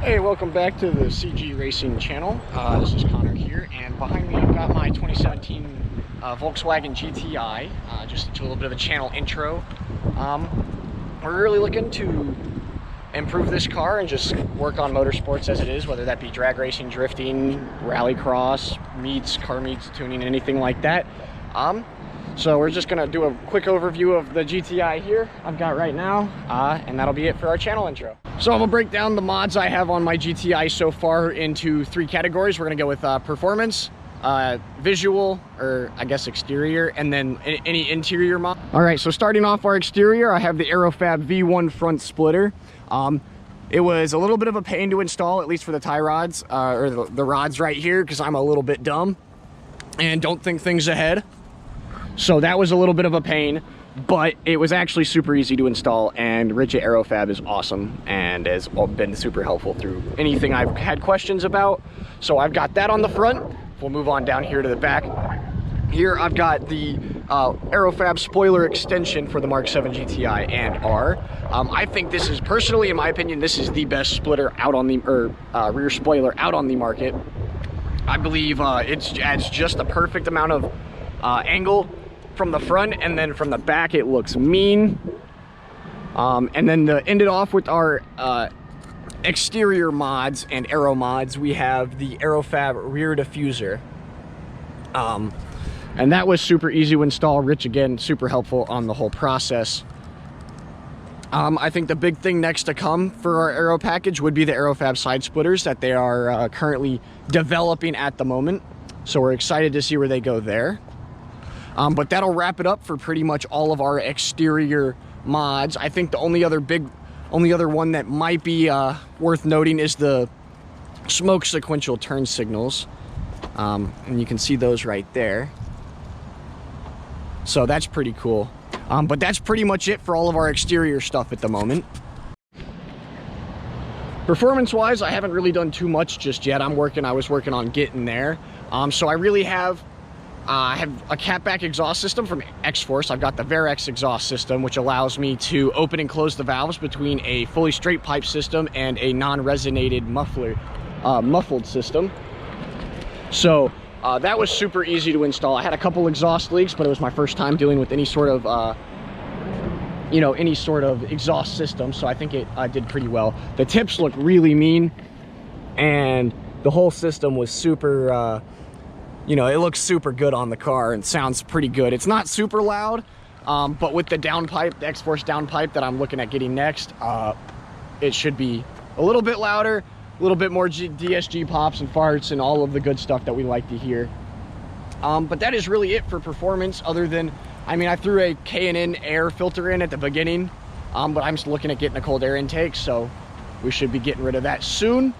Hey, welcome back to the CG Racing channel. This is Connor here, and behind me I've got my 2017 Volkswagen GTI. Just to do a little bit of a channel intro. We're really looking to improve this car and just work on motorsports as it is, whether that be drag racing, drifting, rallycross, meets, car meets, tuning, anything like that. So we're just gonna do a quick overview of the GTI here I've got right now, and that'll be it for our channel intro. So I'm gonna break down the mods I have on my GTI so far into three categories. We're gonna go with performance, visual, or I guess exterior, and then any interior mod. All right, so starting off our exterior, I have the Aerofab V1 front splitter. It was a little bit of a pain to install, at least for the tie rods, or the rods right here, because I'm a little bit dumb and don't think things ahead. So that was a little bit of a pain, but it was actually super easy to install, and Rich at Aerofab is awesome and has been super helpful through anything I've had questions about. So I've got that on the front. We'll move on down here to the back. Here I've got the Aerofab spoiler extension for the Mark 7 GTI and R. I think this is, personally in my opinion, this is the best splitter out on the, rear spoiler out on the market. I believe it adds just the perfect amount of angle from the front, and then from the back it looks mean. And then to end it off with our exterior mods and aero mods, we have the Aerofab rear diffuser. And that was super easy to install. Rich, again, super helpful on the whole process. I think the big thing next to come for our aero package would be the Aerofab side splitters that they are currently developing at the moment. So we're excited to see where they go there. But that'll wrap it up for pretty much all of our exterior mods. I think the only other one that might be worth noting is the smoke sequential turn signals. And you can see those right there. So that's pretty cool. But that's pretty much it for all of our exterior stuff at the moment. Performance-wise, I haven't really done too much just yet. I was working on getting there. So I really have I have a catback exhaust system from X-Force. I've got the Varex exhaust system, which allows me to open and close the valves between a fully straight pipe system and a non-resonated muffled system. So that was super easy to install. I had a couple exhaust leaks, but it was my first time dealing with any sort of any sort of exhaust system, so I think it did pretty well. The tips look really mean, and the whole system was super it looks super good on the car and sounds pretty good. It's not super loud, but with the downpipe, the X-Force downpipe that I'm looking at getting next, it should be a little bit louder, a little bit more DSG pops and farts and all of the good stuff that we like to hear. But that is really it for performance, other than, I threw a K&N air filter in at the beginning, but I'm just looking at getting a cold air intake, so we should be getting rid of that soon.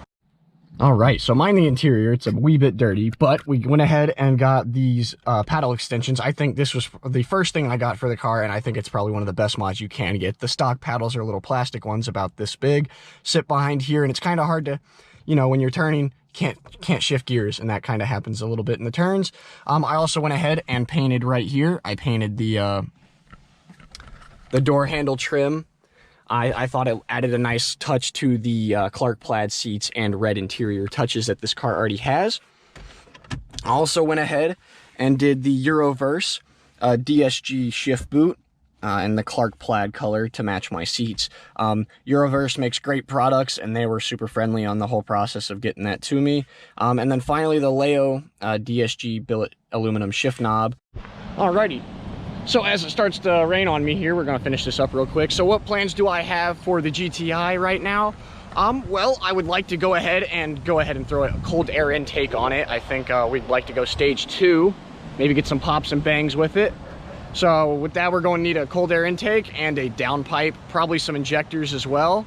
All right, so mine the interior, it's a wee bit dirty, but we went ahead and got these paddle extensions. I think this was the first thing I got for the car, and I think it's probably one of the best mods you can get. The stock paddles are little plastic ones about this big, sit behind here, and it's kind of hard to, when you're turning, can't shift gears, and that kind of happens a little bit in the turns. I also went ahead and painted right here. I painted the door handle trim. I thought it added a nice touch to the Clark plaid seats and red interior touches that this car already has. I also went ahead and did the Euroverse DSG shift boot in the Clark plaid color to match my seats. Euroverse makes great products, and they were super friendly on the whole process of getting that to me. And then finally the Leo DSG billet aluminum shift knob. Alrighty. So as it starts to rain on me here, we're going to finish this up real quick. So what plans do I have for the GTI right now? Well, I would like to go ahead and throw a cold air intake on it. I think we'd like to go stage 2, maybe get some pops and bangs with it. So with that, we're going to need a cold air intake and a downpipe, probably some injectors as well.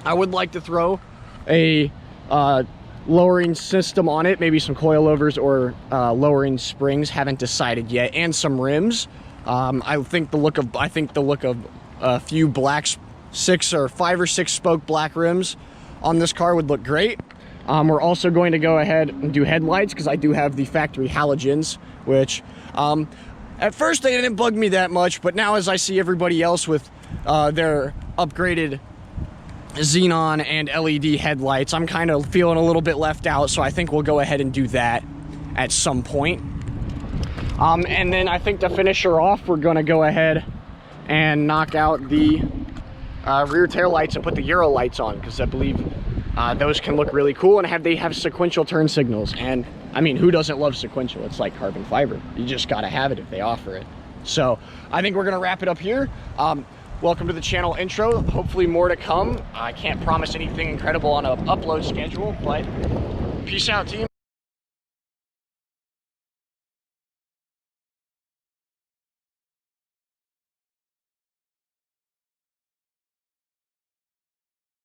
I would like to throw a lowering system on it, maybe some coilovers or lowering springs, haven't decided yet, and some rims. I think the look of a few black 5 or 6 spoke black rims on this car would look great. We're also going to go ahead and do headlights, because I do have the factory halogens, which at first they didn't bug me that much, but now as I see everybody else with their upgraded xenon and LED headlights. I'm kind of feeling a little bit left out, so I think we'll go ahead and do that at some point. And then I think to finish her off, we're gonna go ahead and knock out the rear tail lights and put the Euro lights on, because I believe those can look really cool, and they have sequential turn signals. And I mean, who doesn't love sequential? It's like carbon fiber. You just gotta have it if they offer it. So I think we're gonna wrap it up here. Welcome to the channel intro. Hopefully more to come. I can't promise anything incredible on an upload schedule, but peace out, team.